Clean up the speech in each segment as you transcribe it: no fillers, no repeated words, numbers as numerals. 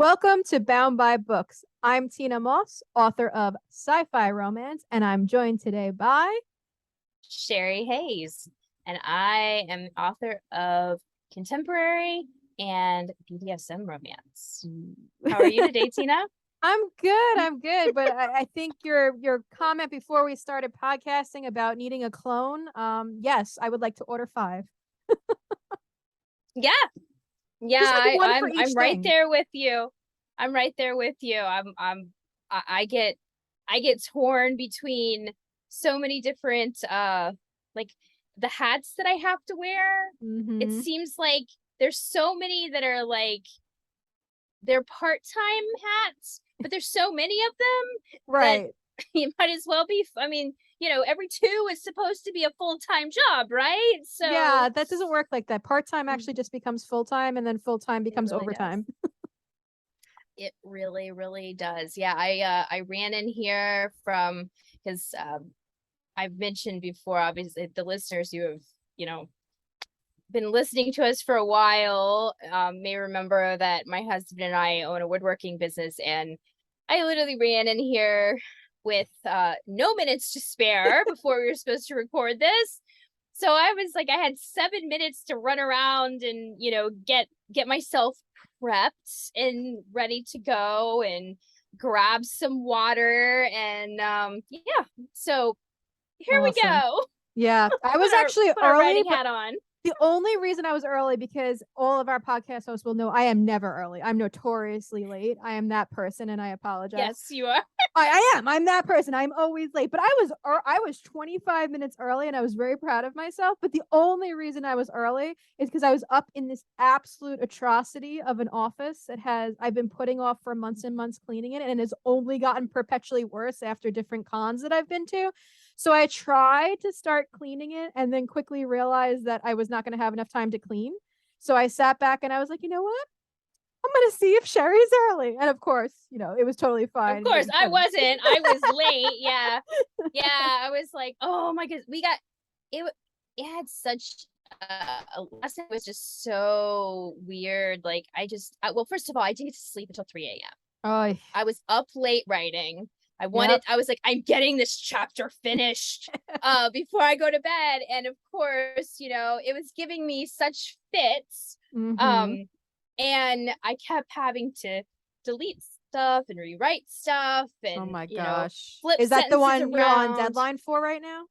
Welcome to Bound by Books. I'm Tina Moss, author of sci-fi romance, and I'm joined today by Sherri Hayes, and I am author of contemporary and BDSM romance. How are you today, Tina? I'm good, but I think your comment before we started podcasting about needing a clone, yes, I would like to order 5. Yeah, Just like one for I'm each right thing. there with you. I'm right there with you. I get torn between so many different like the hats that I have to wear. It Mm-hmm. seems like there's so many that are like they're part-time hats, but there's so many of them that Right. you might as well be. I mean, every 2 is supposed to be a full-time job, right? Yeah, So that doesn't work like that. Part-time actually just becomes full-time, and then full-time it becomes really does. overtime. It really, really does. Yeah, I ran in here from because I've mentioned before, obviously, the listeners who have, you know, been listening to us for a while may remember that my husband and I own a woodworking business, and I literally ran in here with no minutes to spare before we were supposed to record this. So I was like, I had 7 minutes to run around and get myself prepped and ready to go and grab some water and yeah. So here we Awesome. go. Yeah, I was Put our actually put our early, riding but hat on. the only reason I was early because all of our podcast hosts will know I am never early. I'm notoriously late. I am that person, and I apologize. Yes, you are. I am. I'm that person. I'm always late. But I was 25 minutes early, and I was very proud of myself. But the only reason I was early is because I was up in this absolute atrocity of an office that I've been putting off for months and months cleaning it, and has only gotten perpetually worse after different cons that I've been to. So I tried to start cleaning it and then quickly realized that I was not going to have enough time to clean. So I sat back and I was like, you know what? I'm going to see if Sherri's early. And of course, it was totally Of fine and course, getting I finished. wasn't. I was late. Yeah. Yeah, I was like, "Oh my goodness, we got it it had such a lesson was just so weird. Like well, first of all, I didn't get to sleep until 3 a.m. Oh, I was up late writing. yep. I was like, I'm getting this chapter finished before I go to bed. And of course, it was giving me such fits. Mm-hmm. Um, and I kept having to delete stuff and rewrite stuff Oh and, my gosh. flip Is that the sentences one you're on around. deadline for right now?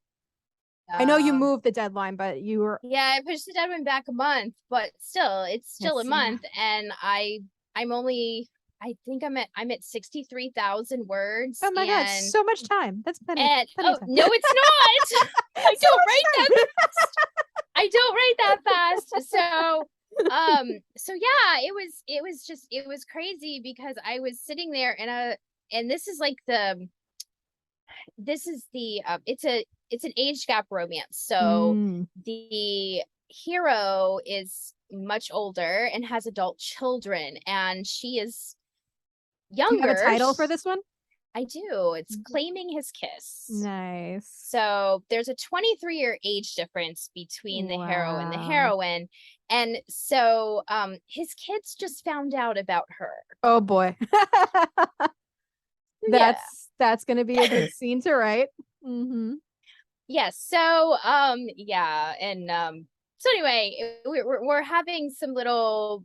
I know you Um, moved the deadline, but you were, yeah, I pushed the deadline back a month, but still, it's still let's a see. month, and I'm only I think I'm at 63,000 Oh words, my God, so much time. That's plenty oh of time. no, it's not. I So don't write much that time. fast. I don't write that fast. So yeah, it was crazy because I was sitting there and this is the it's an age gap romance. So Mm. the hero is much older and has adult children, and she is Do you have a younger. title for this one? I do. It's Claiming His Kiss. Nice. So there's a 23-year age difference between the hero and the Wow. heroine. And so his kids just found out about her. Oh boy. Yeah. That's gonna be a good scene to write. Mm-hmm. Yes. So yeah, and so anyway, we're having some little,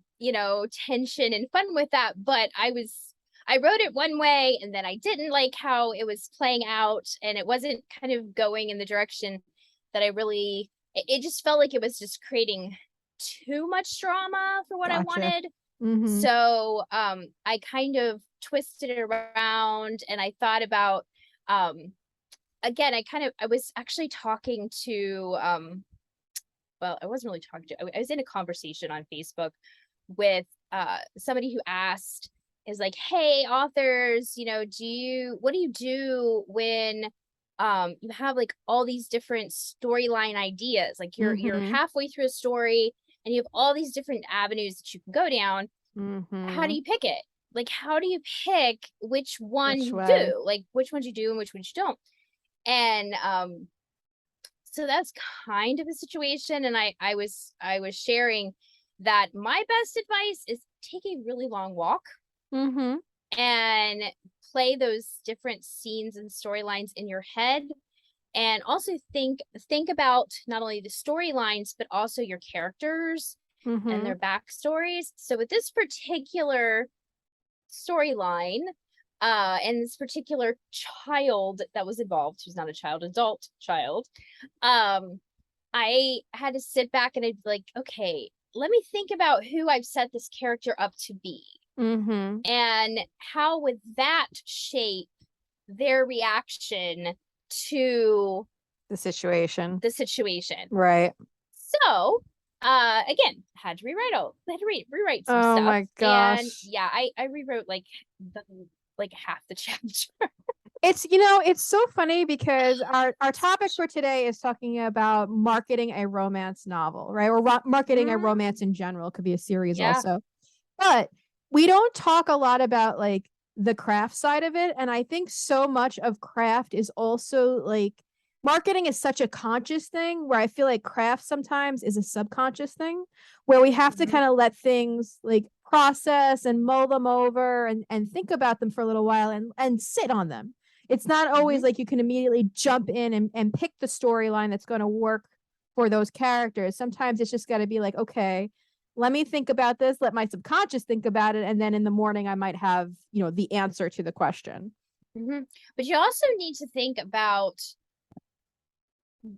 tension and fun with that, but I wrote it one way and then I didn't like how it was playing out, and it wasn't kind of going in the direction that it just felt like it was just creating too much drama for what I Gotcha. wanted. Mm-hmm. So I kind of twisted it around, and I thought about again, I was actually talking to well, I wasn't really talking to I was in a conversation on Facebook with somebody who asked is like, "Hey, authors, what do you do when you have like all these different storyline ideas? Like you're Mm-hmm. halfway through a story and you have all these different avenues that you can go down. How Mm-hmm. do you pick it? Like how do you pick which one Which you way? do? Like which ones you do and which ones you don't?" And so that's kind of a situation, and I was sharing that my best advice is take a really long walk. Mm-hmm. and play those different scenes and storylines in your head, and also think about not only the storylines but also your characters and Mm-hmm. their backstories. So with this particular storyline, and this particular child that was involved, who's not a child, adult child, I had to sit back and I'd be like, okay, let me think about who I've set this character up to be. Mm-hmm. And how would that shape their reaction to The situation. the situation? Right. So, again, had to rewrite some Oh stuff. my And gosh. yeah, I rewrote the, like half the chapter. It's so funny because our topic for today is talking about marketing a romance novel, right? Or marketing a romance in general. It could be a series Yeah. also. But we don't talk a lot about like the craft side of it. And I think so much of craft is also like marketing is such a conscious thing where I feel like craft sometimes is a subconscious thing where we have to Mhm. kind of let things like process and mull them over and think about them for a little while and sit on them. It's not always Mhm. like you can immediately jump in and pick the storyline that's going to work for those characters. Sometimes it's just got to be like, okay, let me think about this, let my subconscious think about it, and then in the morning I might have, the answer to the question. Mhm. But you also need to think about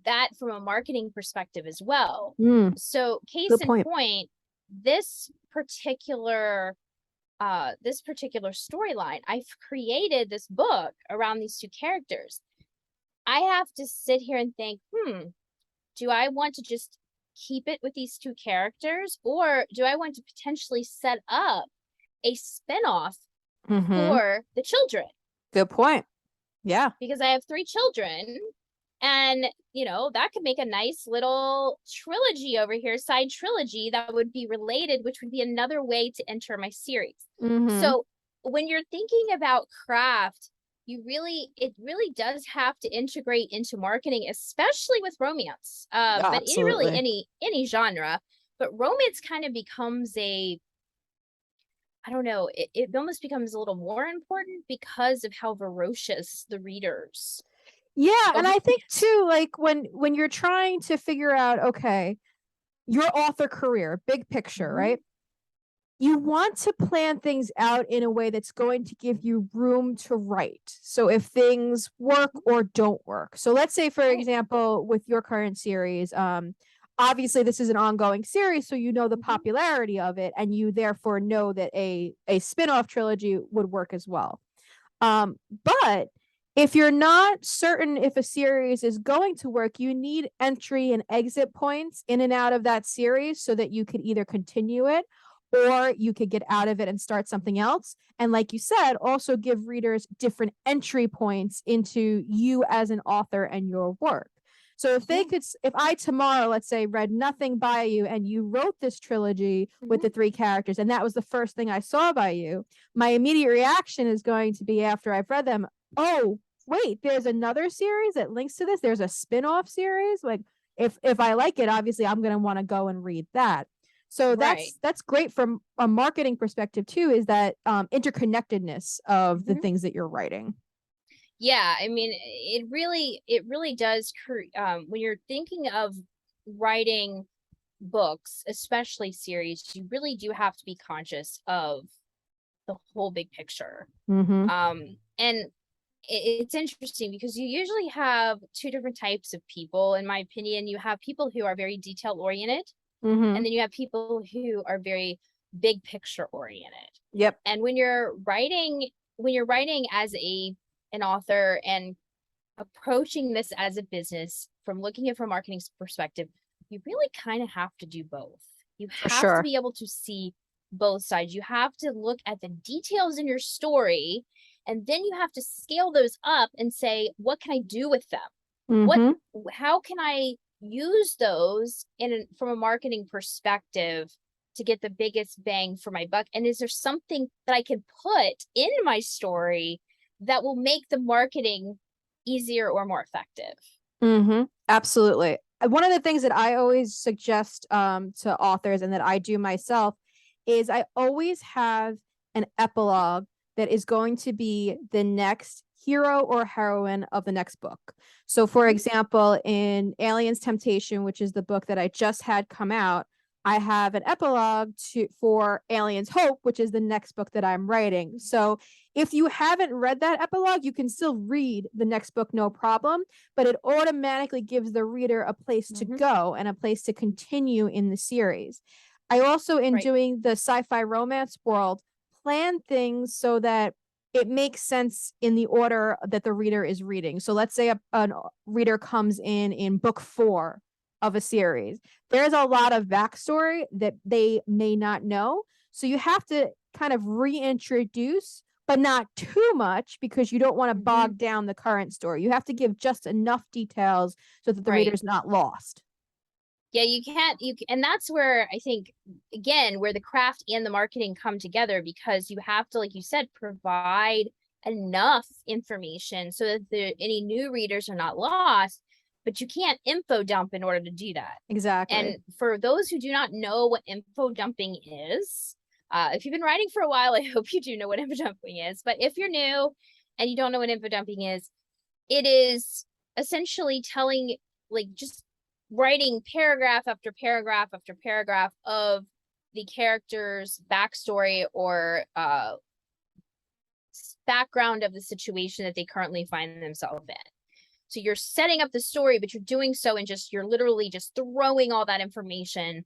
that from a marketing perspective as well. So case Good in point. point, this particular storyline, I've created this book around these two characters. I have to sit here and think, do I want to just keep it with these two characters, or do I want to potentially set up a spinoff Mm-hmm. for the children? Good point. Yeah. Because I have 3 children, and that could make a nice little trilogy over here, side trilogy that would be related, which would be another way to enter my series. Mm-hmm. So when you're thinking about craft, it really does have to integrate into marketing, especially with romance, but really Absolutely. any genre. But romance kind of becomes I don't know, it almost becomes a little more important because of how ferocious the readers Yeah, of and I think too, like when you're trying to figure out, okay, your author career, big picture, right? You want to plan things out in a way that's going to give you room to write. So if things work or don't work. So let's say, for Right. example, with your current series, obviously this is an ongoing series, so you know the popularity of it, and you therefore know that a spin-off trilogy would work as well. But if you're not certain if a series is going to work, you need entry and exit points in and out of that series so that you could either continue it or you could get out of it and start something else. And like you said, also give readers different entry points into you as an author and your work. So if I tomorrow, let's say, read nothing by you and you wrote this trilogy with the 3 characters, and that was the first thing I saw by you, my immediate reaction is going to be after I've read them, oh, wait, there's another series that links to this. There's a spin-off series. Like if I like it, obviously I'm going to want to go and read that. So Right. that's great from a marketing perspective too, is that interconnectedness of the things that you're writing. Yeah, I mean, it really does when you're thinking of writing books, especially series, you really do have to be conscious of the whole big picture. Mm-hmm. And it's interesting because you usually have 2 different types of people, in my opinion. You have people who are very detail oriented, Mm-hmm. and then you have people who are very big picture oriented. Yep. And when you're writing as an author and approaching this as a business, from looking at it from a marketing perspective, you really kind of have to do both. You For have to sure. be able to see both sides. You have to look at the details in your story, and then you have to scale those up and say, what can I do with them? Mm-hmm. How can I use those from a marketing perspective to get the biggest bang for my buck? And is there something that I can put in my story that will make the marketing easier or more effective? Mm-hmm. Absolutely. One of the things that I always suggest to authors and that I do myself is I always have an epilogue that is going to be the next hero or heroine of the next book. So, for example, in Alien's Temptation, which is the book that I just had come out, I have an epilogue for Alien's Hope, which is the next book that I'm writing. So if you haven't read that epilogue, you can still read the next book, no problem, but it automatically gives the reader a place to go and a place to continue in the series. I also, in doing the sci-fi romance world, plan things so that it makes sense in the order that the reader is reading. So let's say a reader comes in book 4 of a series. There's a lot of backstory that they may not know. So you have to kind of reintroduce, but not too much, because you don't want to bog down the current story. You have to give just enough details so that the reader's not lost. Yeah, you can't, and that's where I think, again, where the craft and the marketing come together, because you have to, like you said, provide enough information so that any new readers are not lost, but you can't info dump in order to do that. Exactly. And for those who do not know what info dumping is, if you've been writing for a while, I hope you do know what info dumping is. But if you're new and you don't know what info dumping is, it is essentially telling, like, just writing paragraph after paragraph after paragraph of the character's backstory or background of the situation that they currently find themselves in. So you're setting up the story, but you're doing so and you're literally just throwing all that information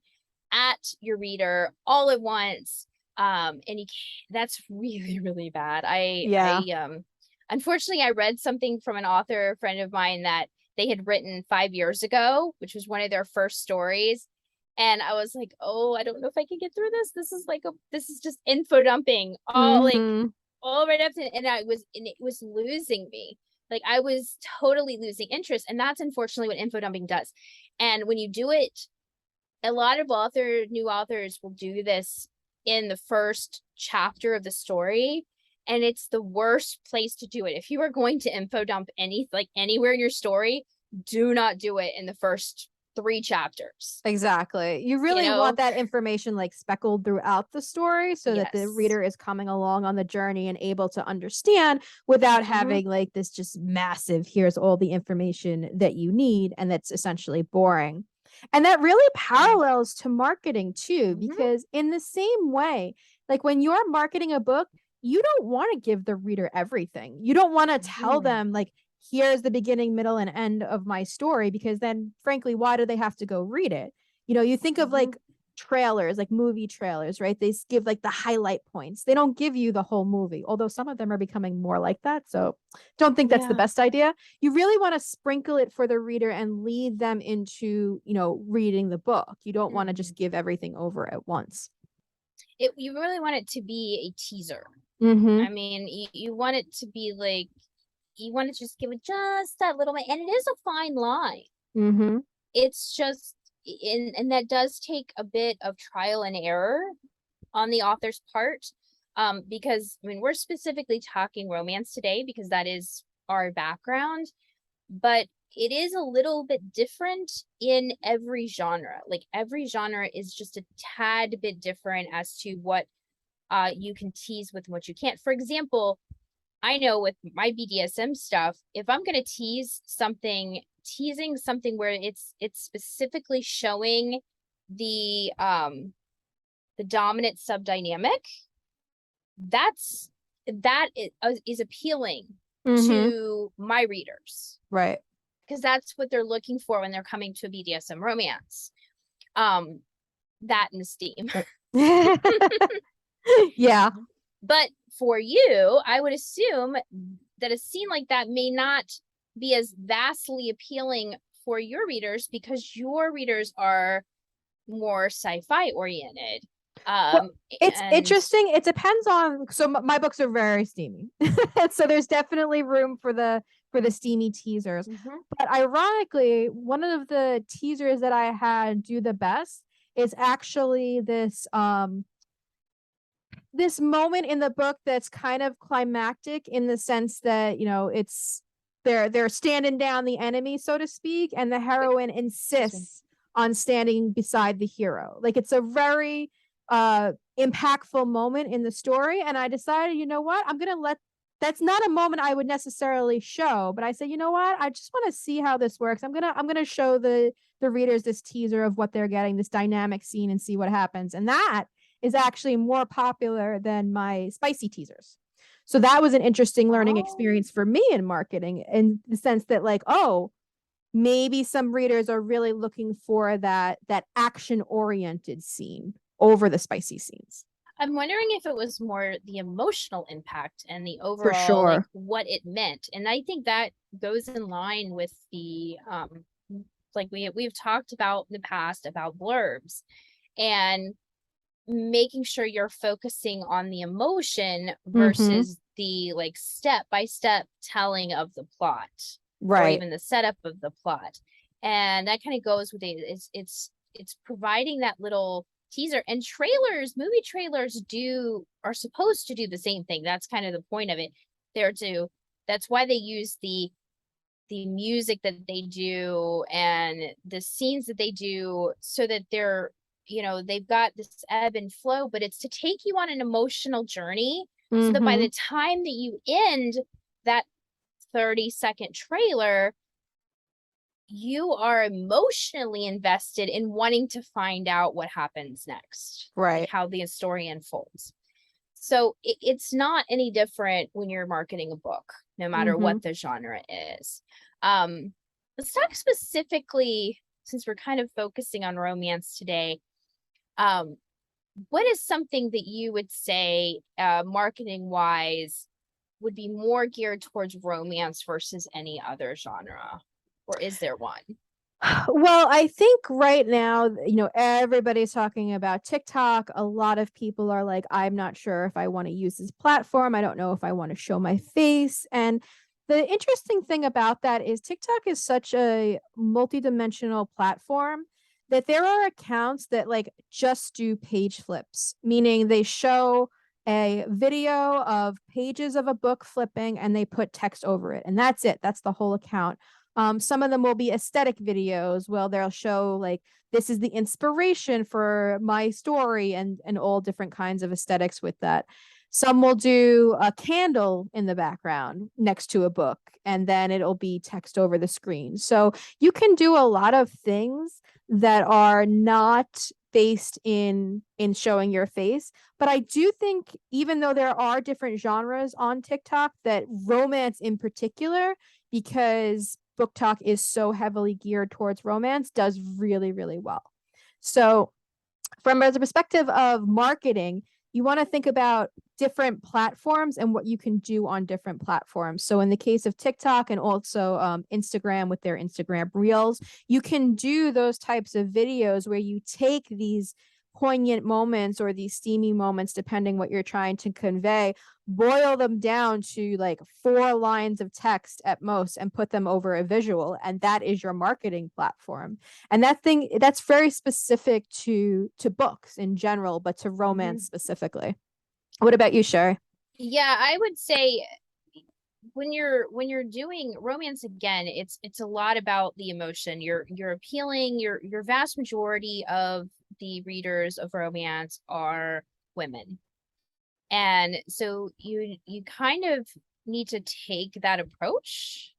at your reader all at once. And that's really, really bad. Unfortunately, I read something from an author friend of mine that they had written 5 years ago, which was one of their first stories. And I was like, oh, I don't know if I can get through this. This is just info dumping all right up to, and it was losing me. Like, I was totally losing interest. And that's unfortunately what info dumping does. And when you do it, a lot of new authors will do this in the first chapter of the story. And it's the worst place to do it. If you are going to info dump anywhere in your story, do not do it in the first 3 chapters. Exactly. You really want that information like speckled throughout the story so that the reader is coming along on the journey and able to understand without having like this just massive, here's all the information that you need, and that's essentially boring. And that really parallels to marketing too, because in the same way, like when you're marketing a book, you don't want to give the reader everything. You don't want to tell them like, here's the beginning, middle, and end of my story, because then frankly, why do they have to go read it? You know, you think of like trailers, like movie trailers, right? They give like the highlight points. They don't give you the whole movie, although some of them are becoming more like that. So don't think that's the best idea. You really want to sprinkle it for the reader and lead them into, you know, reading the book. You don't want to just give everything over at once. You really want it to be a teaser. I mean, you want it to be like, you want to just give it just that little bit, and it is a fine line. It's just, and that does take a bit of trial and error on the author's part, because I mean, we're specifically talking romance today because that is our background, but it is a little bit different in every genre. Like, every genre is just a tad bit different as to what you can tease with and what you can't. For example, I know with my BDSM stuff, if I'm going to teasing something where it's specifically showing the dominant subdynamic, that is appealing to my readers. Right. Because that's what they're looking for when they're coming to a BDSM romance. That and the steam. Yeah. But for you, I would assume that a scene like that may not be as vastly appealing for your readers because your readers are more sci-fi oriented. Well, it's interesting. It depends on, so my books are very steamy. So there's definitely room for the steamy teasers. But ironically, one of the teasers that I had do the best is actually this this moment in the book that's kind of climactic in the sense that, you know, it's they're standing down the enemy, so to speak, and the heroine insists on standing beside the hero. Like, it's a very impactful moment in the story. And I decided, you know what, I'm gonna let that's not a moment I would necessarily show, but I said, you know what, I just want to see how this works. I'm gonna show the readers this teaser of what they're getting, this dynamic scene, and see what happens. And that is actually more popular than my spicy teasers. So that was an interesting learning Oh, experience for me in marketing, in the sense that, like, oh, maybe some readers are really looking for that action oriented scene over the spicy scenes. I'm wondering if it was more the emotional impact and the For overall, like sure. what it meant. And I think that goes in line with the like we've talked about in the past about blurbs and making sure you're focusing on the emotion Mm-hmm. versus the like step by step telling of the plot or Right. even the setup of the plot. And that kind of goes with it. It's providing that little teaser, and trailers, movie trailers are supposed to do the same thing. That's kind of the point of it. That's why they use the music that they do and the scenes that they do, so that they've got this ebb and flow, but it's to take you on an emotional journey so that by Mm-hmm. the time that you end that 30-second trailer, you are emotionally invested in wanting to find out what happens next, like Right. how the story unfolds. So it's not any different when you're marketing a book, no matter Mm-hmm. what the genre is. Um, let's talk specifically, since we're kind of focusing on romance today. Um, what is something that you would say, marketing wise, would be more geared towards romance versus any other genre? Or is there one? Well, I think right now, everybody's talking about TikTok. A lot of people are like, I'm not sure if I want to use this platform. I don't know if I want to show my face. And the interesting thing about that is TikTok is such a multidimensional platform that there are accounts that like just do page flips, meaning they show a video of pages of a book flipping and they put text over it. And that's it. That's the whole account. Some of them will be aesthetic videos. Well, they'll show like this is the inspiration for my story, and all different kinds of aesthetics with that. Some will do a candle in the background next to a book, and then it'll be text over the screen. So you can do a lot of things that are not based in showing your face. But I do think, even though there are different genres on TikTok, that romance in particular, because book talk is so heavily geared towards romance, does really, really well. So, from the perspective of marketing, you want to think about different platforms and what you can do on different platforms. So, in the case of TikTok and also Instagram with their Instagram Reels, you can do those types of videos where you take these poignant moments or these steamy moments, depending what you're trying to convey, boil them down to like 4 lines of text at most and put them over a visual. And that is your marketing platform. And that's very specific to books in general, but to romance Mhm. specifically. What about you, Sherri? Yeah, I would say when you're doing romance, again, it's a lot about the emotion. You're appealing, your vast majority of the readers of romance are women. And so you kind of need to take that approach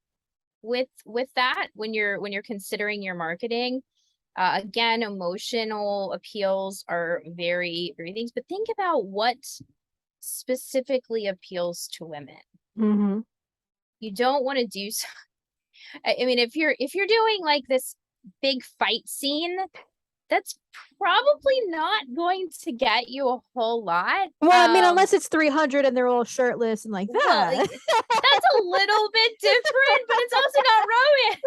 with that when you're considering your marketing. Again, emotional appeals are very, very things, but think about what specifically appeals to women. Mm-hmm. You don't want to do I mean, if you're doing like this big fight scene, that's probably not going to get you a whole lot. Well, I mean, unless it's 300 and they're all shirtless and like Well, that. that's a little bit different, but it's also not romance.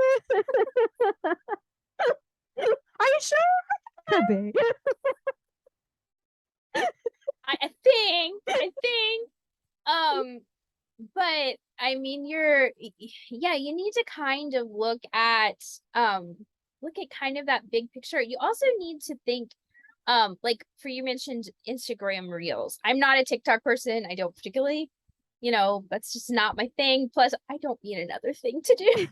Are you sure? Could be. I think. But I mean, yeah, you need to kind of look at kind of that big picture. You also need to think, like for you mentioned Instagram Reels. I'm not a TikTok person. I don't particularly, that's just not my thing. Plus, I don't need another thing to do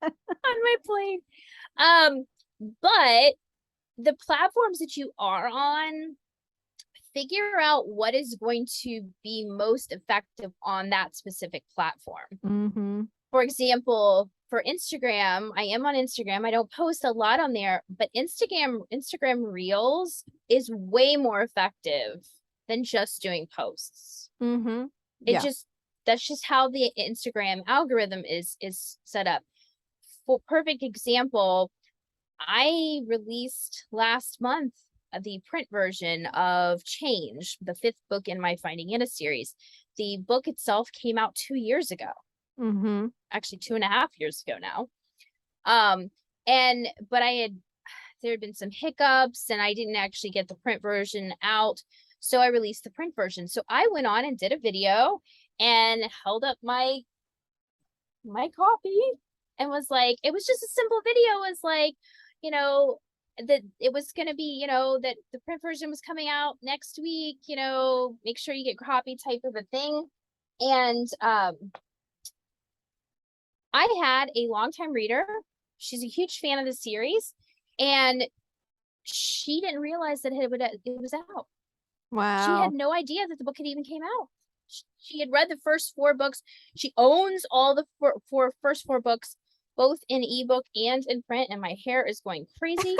on my plate. But the platforms that you are on, figure out what is going to be most effective on that specific platform. Mm-hmm. For example, for Instagram, I am on Instagram. I don't post a lot on there, but Instagram Reels is way more effective than just doing posts. Mm-hmm. It Yeah. that's just how the Instagram algorithm is set up. For perfect example, I released last month the print version of Change, the 5th book in my Finding Anna series. The book itself came out 2 years ago. Mm-hmm. Actually 2.5 years ago now. But there had been some hiccups and I didn't actually get the print version out. So I released the print version. So I went on and did a video and held up my copy and was like, it was just a simple video. It was like, you know, that it was going to be, that the print version was coming out next week, make sure you get copy type of a thing. And I had a longtime reader. She's a huge fan of the series, and she didn't realize that it was out. She Wow. had no idea that the book had even came out. She had read the first 4 books. She owns all the first 4 books, both in ebook and in print, and my hair is going crazy.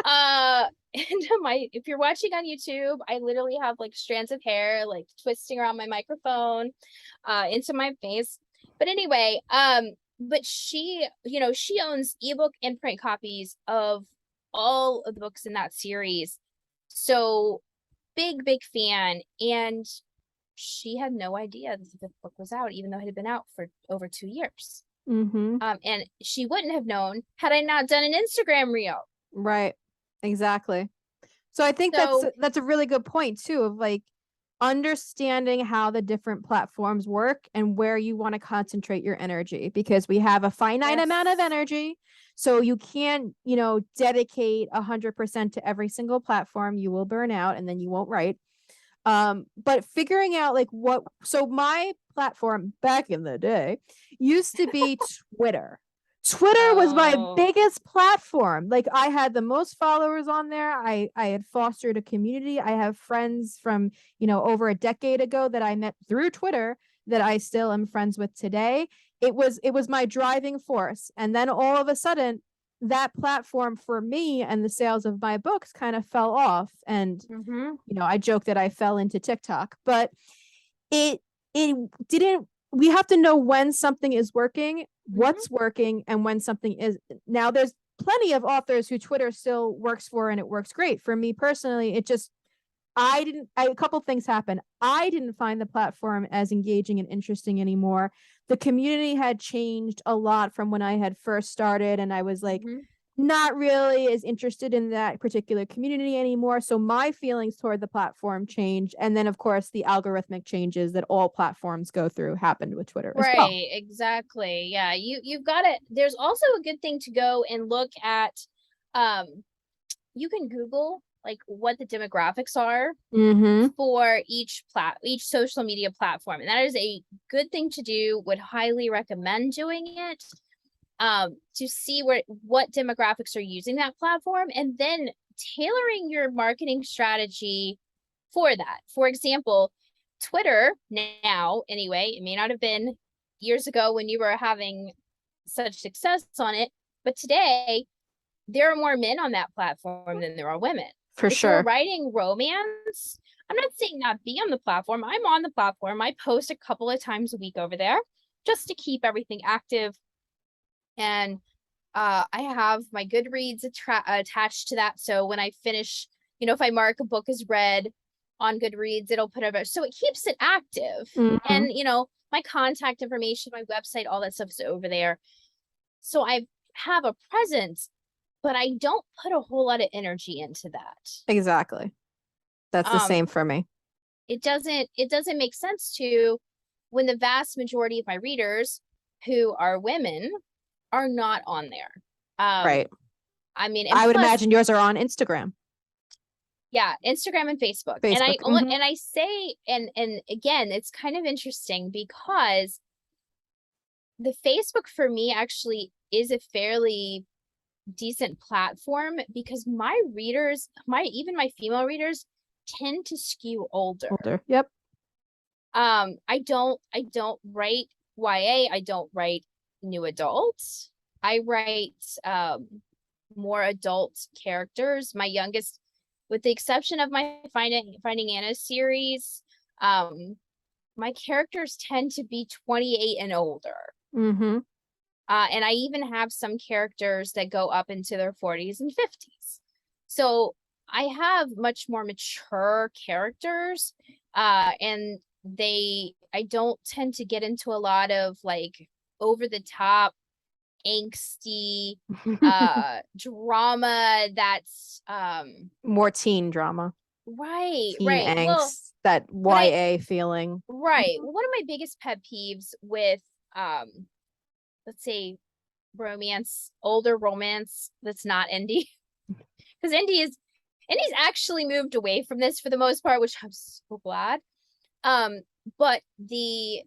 And if you're watching on YouTube, I literally have like strands of hair like twisting around my microphone into my face. But anyway, but she owns ebook and print copies of all of the books in that series. So big fan. And she had no idea that the book was out, even though it had been out for over 2 years. Mm-hmm. And she wouldn't have known had I not done an Instagram reel. Right. Exactly. So I think So that's a really good point too, of like understanding how the different platforms work and where you want to concentrate your energy, because we have a finite amount of energy. So you can't, dedicate 100% to every single platform. You will burn out and then you won't write. But figuring out like so my platform back in the day used to be Twitter. Twitter was my biggest platform. Like I had the most followers on there. I had fostered a community. I have friends from, over a decade ago that I met through Twitter that I still am friends with today. It was my driving force. And then all of a sudden that platform for me and the sales of my books kind of fell off. And, I joke that I fell into TikTok, but it didn't. We have to know when something is working, what's working, and when something is. Now there's plenty of authors who Twitter still works for and it works great. For me personally, a couple things happened. I didn't find the platform as engaging and interesting anymore. The community had changed a lot from when I had first started, and I was like, not really as interested in that particular community anymore. So my feelings toward the platform changed. And then of course the algorithmic changes that all platforms go through happened with Twitter as well. Right, exactly. Yeah, you've got it. There's also a good thing to go and look at. You can Google like what the demographics are for each social media platform, and that is a good thing to do. Would highly recommend doing it. To see what demographics are using that platform, and then tailoring your marketing strategy for that. For example, Twitter now, anyway, it may not have been years ago when you were having such success on it, but today there are more men on that platform than there are women. For sure. If you're writing romance, I'm not saying not be on the platform. I'm on the platform. I post a couple of times a week over there just to keep everything active. And I have my Goodreads attached to that. So when I finish, if I mark a book as read on Goodreads, it'll put over. So it keeps it active. And, my contact information, my website, all that stuff is over there. So I have a presence, but I don't put a whole lot of energy into that. Exactly. That's the same for me. It doesn't make sense to, when the vast majority of my readers who are women are not on there. Right. I mean, I would imagine yours are on Instagram. Yeah, Instagram and Facebook. And I say, and again, it's kind of interesting because the Facebook for me actually is a fairly decent platform, because my readers, even my female readers, tend to skew older. Yep. I don't write YA. I don't write new adults. I write more adult characters. My youngest, with the exception of my Finding Anna series, my characters tend to be 28 and older. Mm-hmm. And I even have some characters that go up into their 40s and 50s. So I have much more mature characters, and I don't tend to get into a lot of like over the top angsty drama that's more teen drama, right. angst, Well, that YA feeling. Right. Well, one of my biggest pet peeves with let's say older romance that's not indie, because Indie's actually moved away from this for the most part, which I'm so glad. But the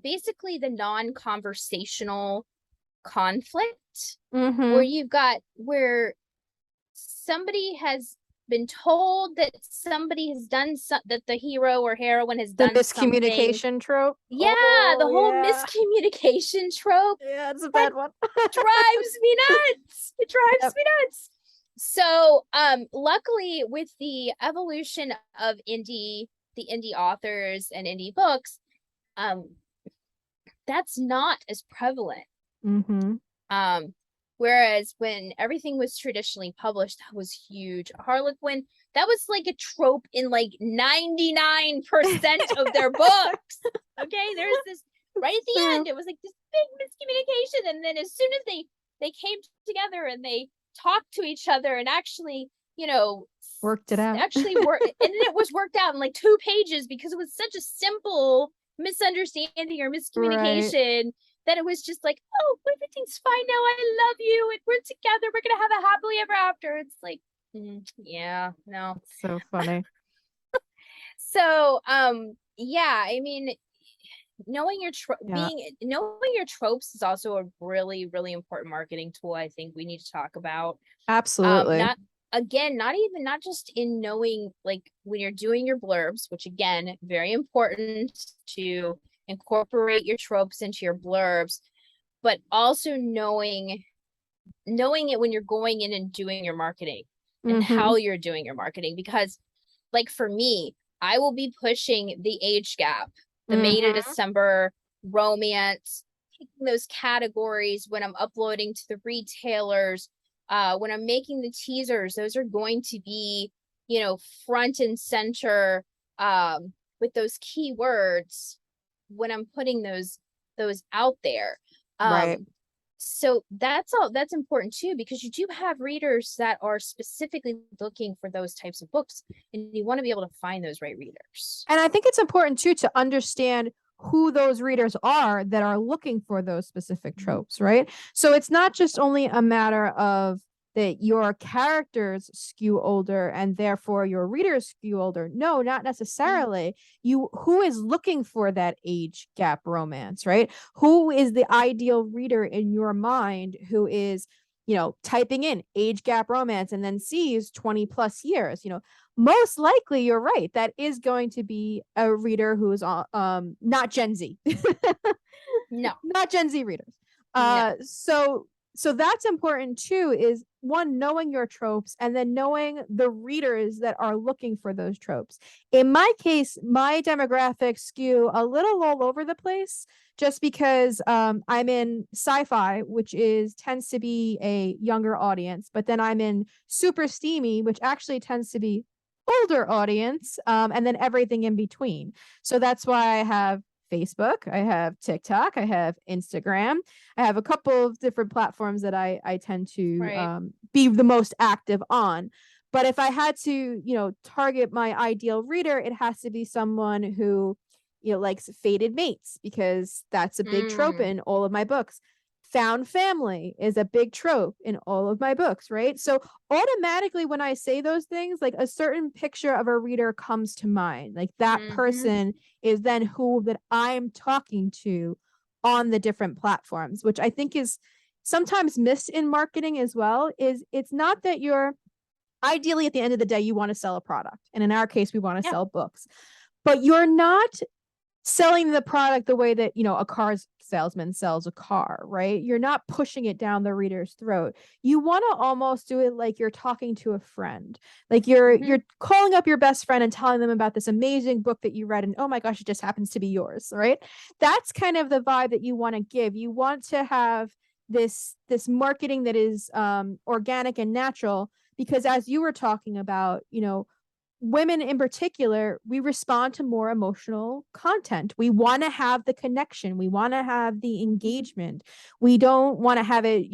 basically the non-conversational conflict, where somebody has been told that somebody has done that the hero or heroine has done the miscommunication trope. Yeah, the whole miscommunication trope. Yeah, it's a bad one. Drives me nuts. It drives me nuts. So, luckily with the evolution of the indie authors and indie books, that's not as prevalent. Whereas when everything was traditionally published, that was huge. Harlequin, that was like a trope in like 99% of their books. Okay, there's this right at the end. It was like this big miscommunication, and then as soon as they came together and they talked to each other and actually, worked it out. Actually worked, and then it was worked out in like 2 pages because it was such a simple misunderstanding or miscommunication. Right. That it was just like, oh, everything's fine now. I love you, and we're together. We're gonna have a happily ever after. It's like, yeah, no, so funny. So, yeah, I mean, knowing your tropes is also a really, really important marketing tool. I think we need to talk about. Absolutely. Not just in knowing, like when you're doing your blurbs, which again, very important to incorporate your tropes into your blurbs, but also knowing it when you're going in and doing your marketing and how you're doing your marketing. Because like for me, I will be pushing the age gap, the May to December romance, taking those categories when I'm uploading to the retailers, when I'm making the teasers. Those are going to be, front and center with those keywords when I'm putting those out there. Right. So that's important too, because you do have readers that are specifically looking for those types of books, and you want to be able to find those right readers. And I think it's important too to understand who those readers are that are looking for those specific tropes, right? So it's not just only a matter of that your characters skew older and therefore your readers skew older. No, not necessarily. Who is looking for that age gap romance, right? Who is the ideal reader in your mind who is, typing in age gap romance and then sees 20 plus years, most likely you're right. That is going to be a reader who is not Gen Z. No, not Gen Z readers. No. So that's important too, is one, knowing your tropes and then knowing the readers that are looking for those tropes. In my case, my demographics skew a little all over the place just because I'm in sci-fi, which tends to be a younger audience, but then I'm in super steamy, which actually tends to be older audience, and then everything in between. So that's why I have Facebook, I have TikTok, I have Instagram, I have a couple of different platforms that I tend to be the most active on. But if I had to, target my ideal reader, it has to be someone who, likes fated mates, because that's a big trope in all of my books. Found family is a big trope in all of my books, right? So automatically when I say those things, like a certain picture of a reader comes to mind. Like that person is then who that I'm talking to on the different platforms, which I think is sometimes missed in marketing as well. Is it's not that you're ideally at the end of the day, you want to sell a product. And in our case, we want to Yeah. sell books. But you're not selling the product the way that, a car salesman sells a car, right? You're not pushing it down the reader's throat. You want to almost do it like you're talking to a friend. Like you're calling up your best friend and telling them about this amazing book that you read, and oh my gosh, it just happens to be yours, right? That's kind of the vibe that you want to give. You want to have this marketing that is organic and natural, because as you were talking about, women in particular, we respond to more emotional content. We want to have the connection. We want to have the engagement. We don't want to have it,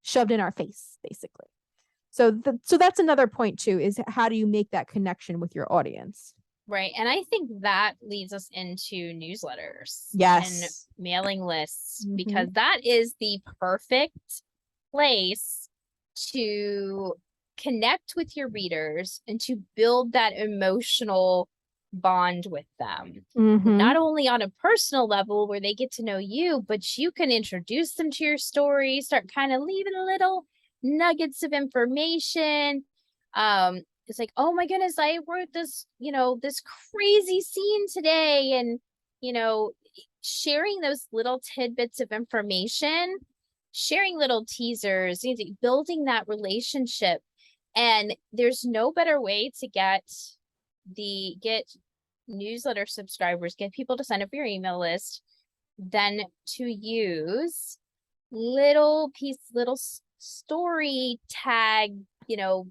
shoved in our face, basically. So that's another point too, is how do you make that connection with your audience? Right. And I think that leads us into newsletters and Yes. mailing lists, because that is the perfect place to connect with your readers and to build that emotional bond with them. Not only on a personal level where they get to know you, but you can introduce them to your story, start kind of leaving little nuggets of information. It's like, oh my goodness, I wrote this, this crazy scene today. And, sharing those little tidbits of information, sharing little teasers, building that relationship. And there's no better way to get newsletter subscribers, get people to sign up for your email list, than to use little story tag, little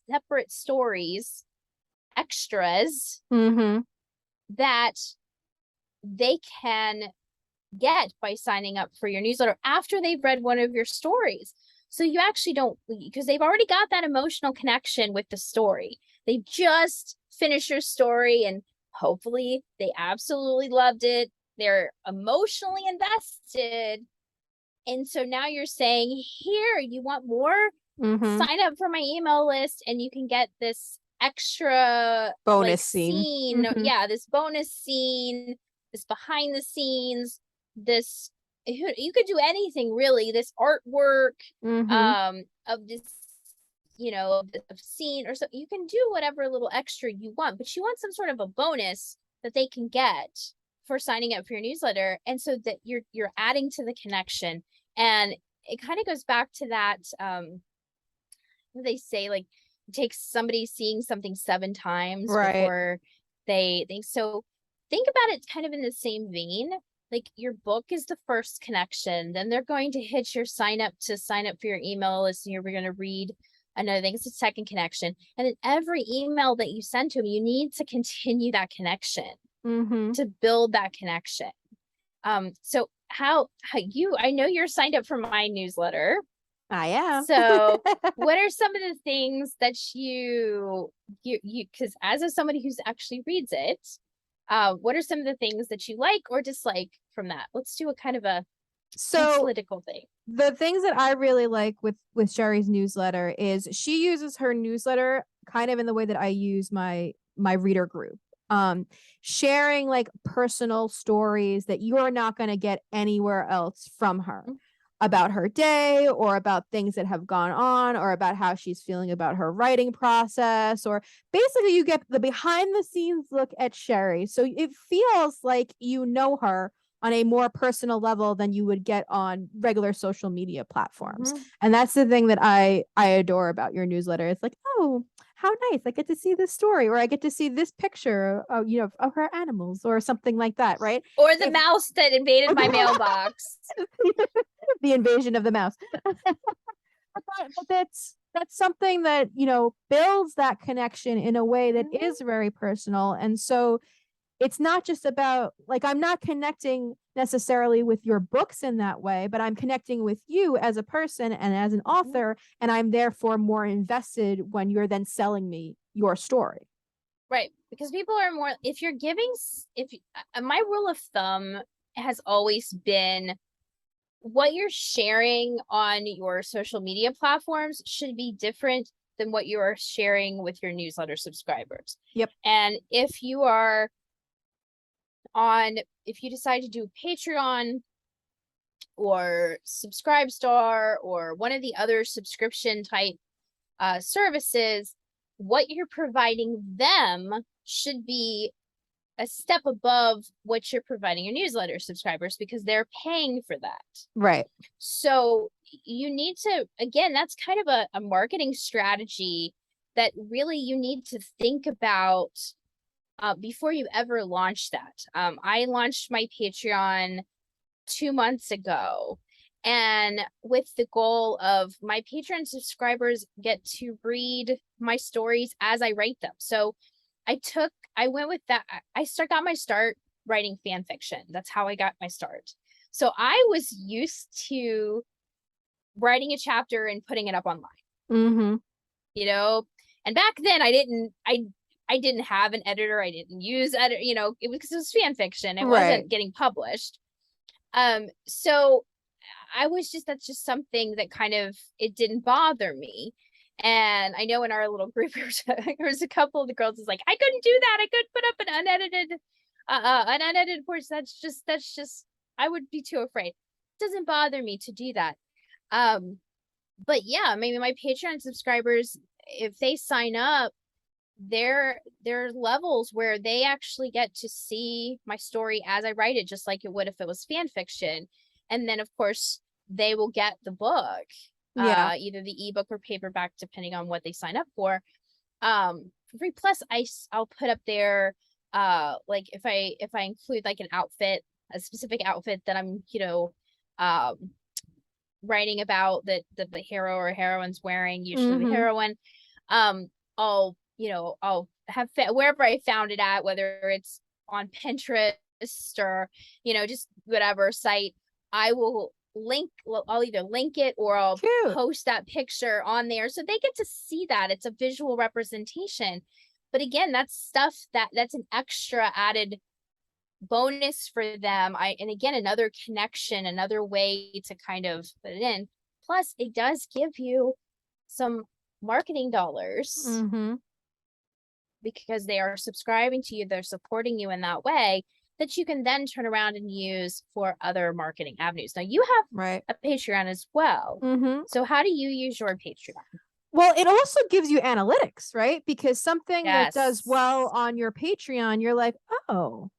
separate stories, extras that they can get by signing up for your newsletter after they've read one of your stories. So you actually don't, because they've already got that emotional connection with the story. They just finished your story and hopefully they absolutely loved it. They're emotionally invested. And so now you're saying, here, you want more? Sign up for my email list and you can get this extra bonus scene. Yeah, this bonus scene, this behind the scenes, this, you could do anything really, this artwork of this, of scene or so. You can do whatever little extra you want, but you want some sort of a bonus that they can get for signing up for your newsletter. And so that you're adding to the connection. And it kind of goes back to that, they say, like, it takes somebody seeing something 7 times before they think. So think about it kind of in the same vein. Like, your book is the first connection, then they're going to hit your sign up for your email list, and you're going to read another thing. It's a second connection. And then every email that you send to them, you need to continue that connection to build that connection. So how I know you're signed up for my newsletter. I am. So what are some of the things that you because as somebody who's actually reads it, what are some of the things that you like or dislike from that? Let's do a kind of a analytical thing. The things that I really like with Sherri's newsletter is she uses her newsletter kind of in the way that I use my reader group. Sharing like personal stories that you're not going to get anywhere else from her, about her day or about things that have gone on or about how she's feeling about her writing process, or basically you get the behind the scenes look at Sherri. So it feels like you know her on a more personal level than you would get on regular social media platforms. And that's the thing that I adore about your newsletter. It's like, oh, how nice. I get to see this story, or I get to see this picture of, of her animals or something like that, right? Or the mouse that invaded my mailbox. The invasion of the mouse. But that's something that, builds that connection in a way that is very personal. And so it's not just about, like, I'm not connecting necessarily with your books in that way, but I'm connecting with you as a person and as an author, and I'm therefore more invested when you're then selling me your story. Right. Because people are more, my rule of thumb has always been, what you're sharing on your social media platforms should be different than what you are sharing with your newsletter subscribers. Yep. And if you decide to do Patreon or Subscribestar or one of the other subscription type services, what you're providing them should be a step above what you're providing your newsletter subscribers, because they're paying for that. Right. So you need to, again, that's kind of a marketing strategy that really you need to think about before you ever launch that. I launched my Patreon 2 months ago, and with the goal of my Patreon subscribers get to read my stories as I write them. So I went with that. Got my start writing fan fiction. That's how I got my start. So I was used to writing a chapter and putting it up online. Mm-hmm. You know, and back then I didn't have an editor. I didn't use editor, you know, it was fan fiction. It wasn't getting published. So I was just, that's just something that kind of, it didn't bother me. And I know in our little group, there was a couple of the girls was like, I couldn't do that. I couldn't put up an unedited portion. That's just, I would be too afraid. It doesn't bother me to do that. But yeah, maybe my Patreon subscribers, if they sign up, there are levels where they actually get to see my story as I write it, just like it would if it was fan fiction. And then of course they will get the book, either the ebook or paperback, depending on what they sign up for free. Plus I'll put up there like if I include like an outfit, a specific outfit that I'm, you know, writing about, that the hero or heroine's wearing, usually the heroine, I'll, you know, I'll have wherever I found it at, whether it's on Pinterest or, you know, just whatever site, I'll either link it or I'll post that picture on there so they get to see that. It's a visual representation. But again, that's stuff that's an extra added bonus for them. And again, another connection, another way to kind of put it in. Plus, it does give you some marketing dollars because they are subscribing to you, they're supporting you in that way, that you can then turn around and use for other marketing avenues. Now you have a Patreon as well. So how do you use your Patreon? Well, it also gives you analytics, right? Because something that does well on your Patreon, you're like, oh,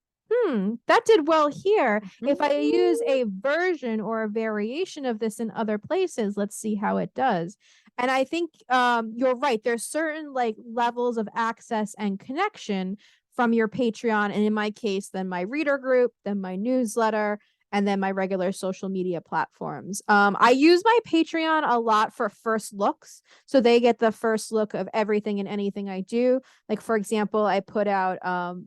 that did well here. If I use a version or a variation of this in other places, let's see how it does. And I think you're right. There's certain like levels of access and connection from your Patreon. And in my case, then my reader group, then my newsletter, and then my regular social media platforms. I use my Patreon a lot for first looks. So they get the first look of everything and anything I do. Like, for example, I put out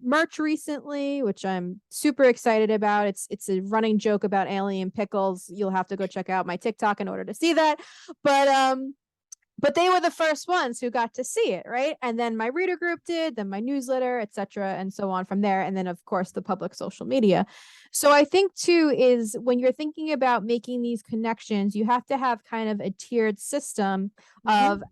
merch recently, which I'm super excited about. It's a running joke about alien pickles. You'll have to go check out my TikTok in order to see that. But they were the first ones who got to see it, right? And then my reader group did, then my newsletter, etc., and so on from there. And then, of course, the public social media. So I think, too, is when you're thinking about making these connections, you have to have kind of a tiered system of,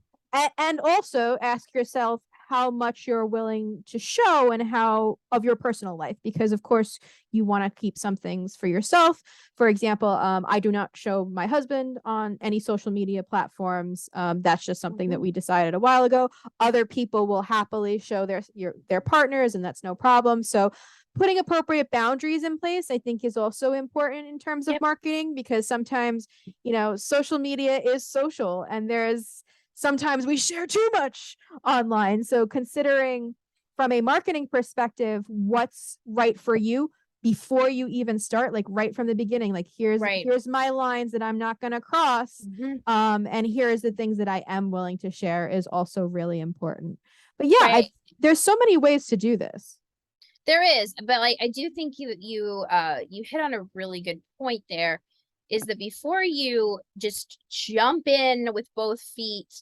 and also ask yourself how much you're willing to show and how of your personal life, because of course you want to keep some things for yourself. For example, I do not show my husband on any social media platforms. That's just something that we decided a while ago. Other people will happily show their partners, and that's no problem. So putting appropriate boundaries in place, I think, is also important in terms of marketing, because sometimes, you know, social media is social, and sometimes we share too much online. So considering from a marketing perspective, what's right for you before you even start, like right from the beginning, like here's my lines that I'm not going to cross. And here's the things that I am willing to share, is also really important. But yeah, there's so many ways to do this. There is, but like, I do think you hit on a really good point there, is that before you just jump in with both feet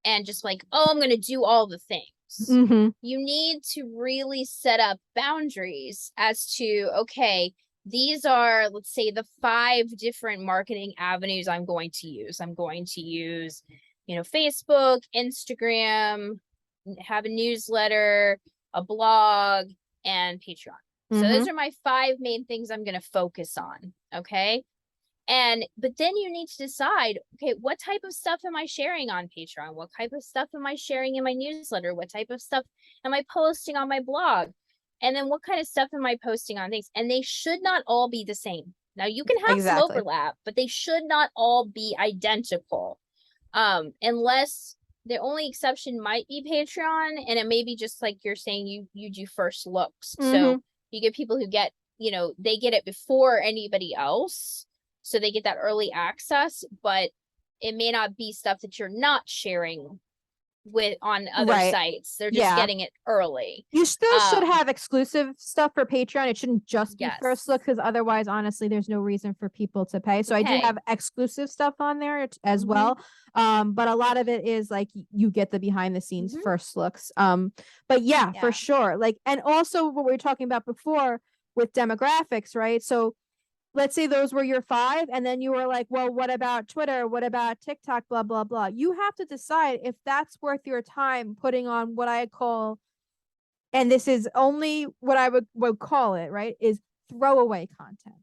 and just like, oh, I'm going to do all the things, you need to really set up boundaries as to, okay, these are, let's say, the 5 different marketing avenues I'm going to use. I'm going to use, you know, Facebook, Instagram, have a newsletter, a blog, and Patreon. So those are my 5 main things I'm going to focus on. Okay. But then you need to decide, okay, what type of stuff am I sharing on Patreon? What type of stuff am I sharing in my newsletter? What type of stuff am I posting on my blog? And then what kind of stuff am I posting on things? And they should not all be the same. Now you can have some Exactly. overlap, but they should not all be identical. Unless the only exception might be Patreon, and it may be just like you're saying, you do first looks. So you get people who get, they get it before anybody else. So they get that early access, but it may not be stuff that you're not sharing with on other Right. sites. They're just Yeah. getting it early. You still should have exclusive stuff for Patreon. It shouldn't just be first look, Yes. because otherwise, honestly, there's no reason for people to pay. So I do Okay. have exclusive stuff on there as well. But a lot of it is like you get the behind the scenes first looks. But yeah, for sure. Like, and also what we were talking about before with demographics, right? So let's say those were your 5, and then you were like, well, what about Twitter? What about TikTok? Blah, blah, blah. You have to decide if that's worth your time putting on what I call, and this is only what I would call it, right, is throwaway content.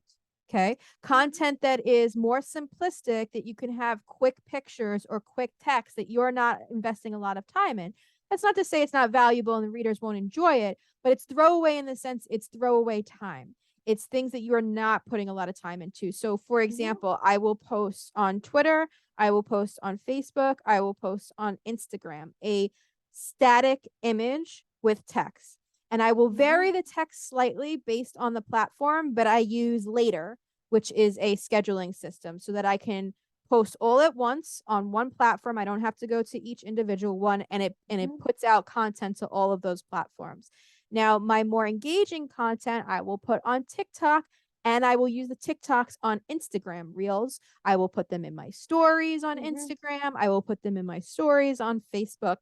Okay. Content that is more simplistic, that you can have quick pictures or quick text that you're not investing a lot of time in. That's not to say it's not valuable and the readers won't enjoy it, but it's throwaway in the sense it's throwaway time. It's things that you are not putting a lot of time into. So, for example, I will post on Twitter, I will post on Facebook, I will post on Instagram a static image with text. And I will vary the text slightly based on the platform, but I use Later, which is a scheduling system, so that I can post all at once on one platform. I don't have to go to each individual one, and it puts out content to all of those platforms. Now, my more engaging content I will put on TikTok, and I will use the TikToks on Instagram Reels. I will put them in my stories on Instagram. I will put them in my stories on Facebook.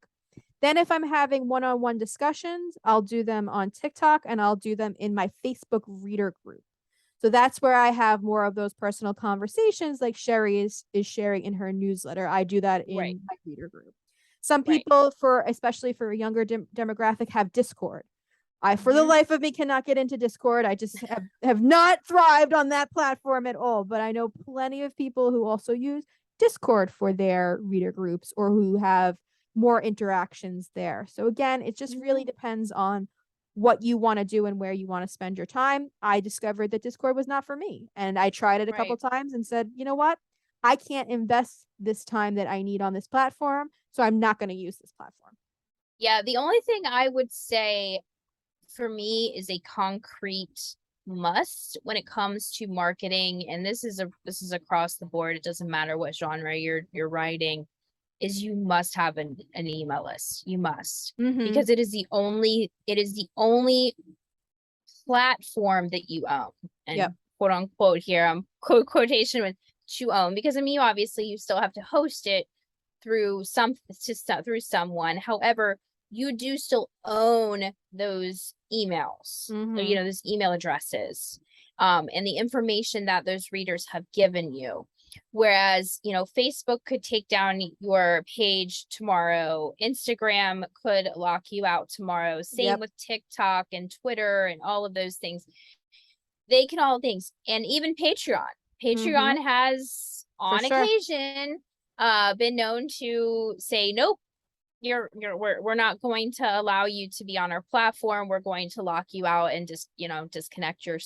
Then if I'm having one-on-one discussions, I'll do them on TikTok, and I'll do them in my Facebook reader group. So that's where I have more of those personal conversations like Sherri is sharing in her newsletter. I do that in my reader group. Some people, especially for a younger demographic, have Discord. I, for the life of me, cannot get into Discord. I just have not thrived on that platform at all. But I know plenty of people who also use Discord for their reader groups, or who have more interactions there. So again, it just really depends on what you want to do and where you want to spend your time. I discovered that Discord was not for me, and I tried it a couple times and said, you know what? I can't invest this time that I need on this platform, so I'm not going to use this platform. Yeah, the only thing I would say for me is a concrete must when it comes to marketing, and this is across the board. It doesn't matter what genre you're writing, is you must have an email list. You must, because it is the only platform that you own. And quote unquote here, I'm quotation with you own, because I mean, obviously you still have to host it through someone. However, you do still own those emails, or, those email addresses, and the information that those readers have given you. Whereas, Facebook could take down your page tomorrow. Instagram could lock you out tomorrow. Same with TikTok and Twitter and all of those things. They can all things. And even Patreon. Patreon has, on occasion, been known to say, nope, we're not going to allow you to be on our platform. We're going to lock you out and just, disconnect your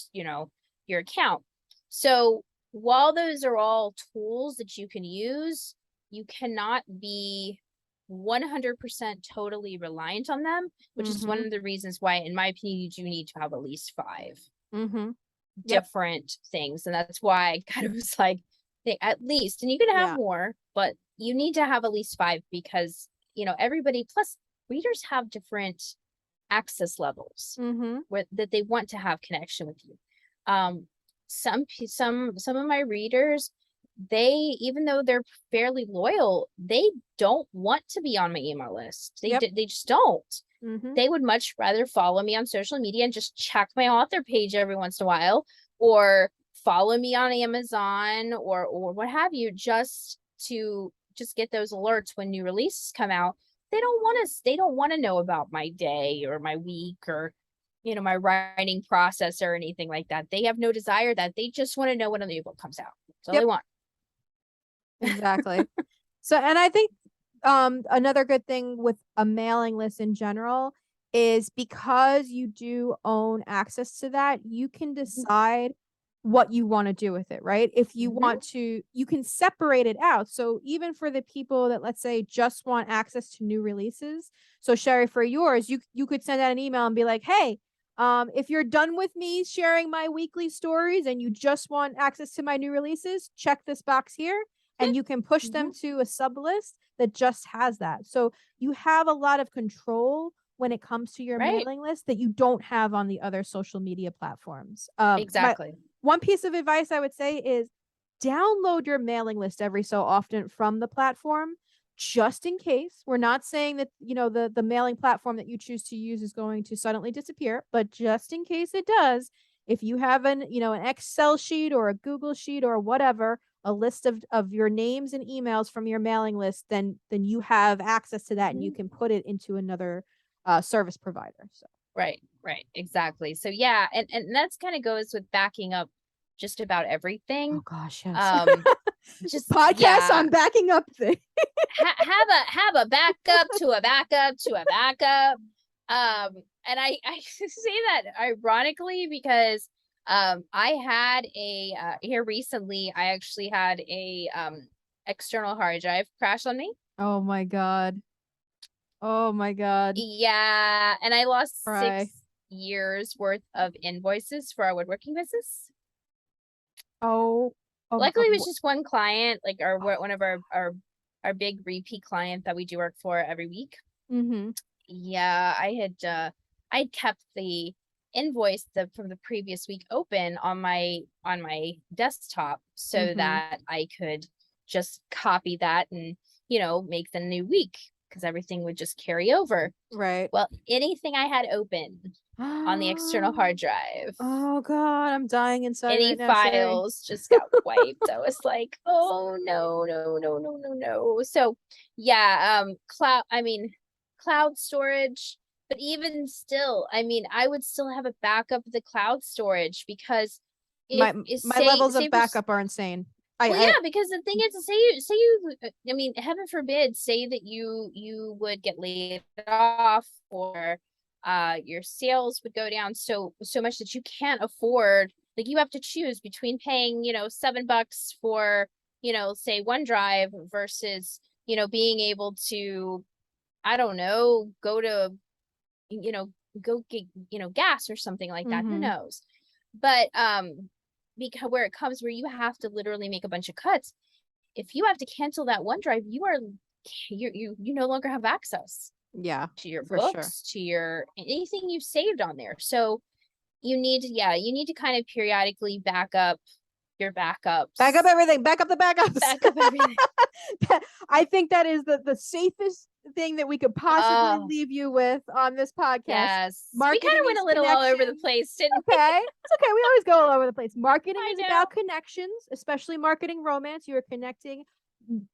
account. So while those are all tools that you can use, you cannot be 100% totally reliant on them, which is one of the reasons why, in my opinion, you do need to have at least 5 different things. And that's why I kind of was like, at least, and you can have more, but you need to have at least 5, because everybody, plus readers have different access levels that they want to have connection with you. Some of my readers, even though they're fairly loyal, they don't want to be on my email list. They just don't. They would much rather follow me on social media and just check my author page every once in a while, or follow me on Amazon or what have you, just to get those alerts when new releases come out. They don't want to know about my day or my week, or my writing process or anything like that. They have no desire that. They just want to know when a new book comes out. That's all they want. Exactly. So, and I think another good thing with a mailing list in general is because you do own access to that, you can decide what you want to do with it, right? If you want to, you can separate it out. So even for the people that, let's say, just want access to new releases. So Sherri, for yours, you could send out an email and be like, hey, if you're done with me sharing my weekly stories and you just want access to my new releases, check this box here. And you can push them to a sub list that just has that. So you have a lot of control when it comes to your mailing list that you don't have on the other social media platforms. Exactly. One piece of advice I would say is download your mailing list every so often from the platform, just in case. We're not saying that, you know, the mailing platform that you choose to use is going to suddenly disappear, but just in case it does, if you have an Excel sheet or a Google sheet or whatever, a list of your names and emails from your mailing list, then you have access to that and you can put it into another service provider. So Right, exactly. So yeah, and that's kind of goes with backing up just about everything. Oh gosh, yes. Just Podcasts on backing up thing. have a backup to a backup to a backup. And I say that ironically because I had a here recently I actually had a external hard drive crash on me. Oh my god. Oh my god. Yeah, and I lost Right. 6 years worth of invoices for our woodworking business. Oh, Luckily it was just one client, like one of our big repeat client that we do work for every week. Yeah, I'd kept the invoice from the previous week open on my desktop so that I could just copy that and make the new week because everything would just carry over. Right. Well, anything I had open on the external hard drive, oh god, I'm dying inside any right now, files just got wiped. I was like, oh no. So yeah, cloud storage, but even still, I mean, I would still have a backup of the cloud storage because my levels of backup are insane. Yeah, because the thing is, say you, I mean, heaven forbid, say that you would get laid off or your sales would go down so much that you can't afford, like you have to choose between paying, $7 for, say OneDrive versus, being able to, I don't know, go to, go get, gas or something like that. Who knows? But because where it comes where you have to literally make a bunch of cuts, if you have to cancel that OneDrive, you no longer have access to your books, to your anything you've saved on there. So you need to kind of periodically back up your backups. Back up everything. Back up the backups. Back up everything. I think that is the safest thing that we could possibly leave you with on this podcast. Yes. We kind of went a little all over the place, didn't we? Okay. It's okay. We always go all over the place. Marketing is about connections, especially marketing romance. You are connecting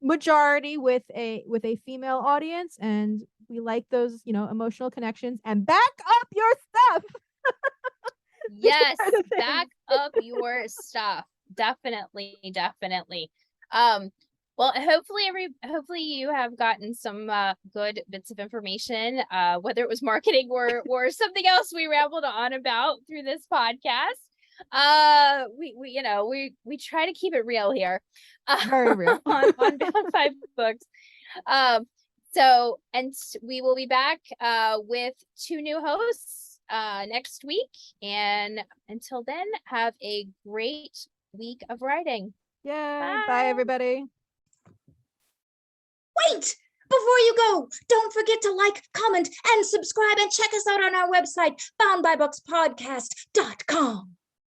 majority with a female audience, and we like those, emotional connections. And back up your stuff. Yes, back up your stuff. Definitely. Well, hopefully you have gotten some good bits of information, whether it was marketing or something else we rambled on about through this podcast. We try to keep it real here. Very real. on Bound 5 Books. So we will be back with 2 new hosts next week. And until then, have a great week of writing. Yeah. Bye everybody. Wait! Before you go, don't forget to like, comment, and subscribe, and check us out on our website, boundbybookspodcast.com.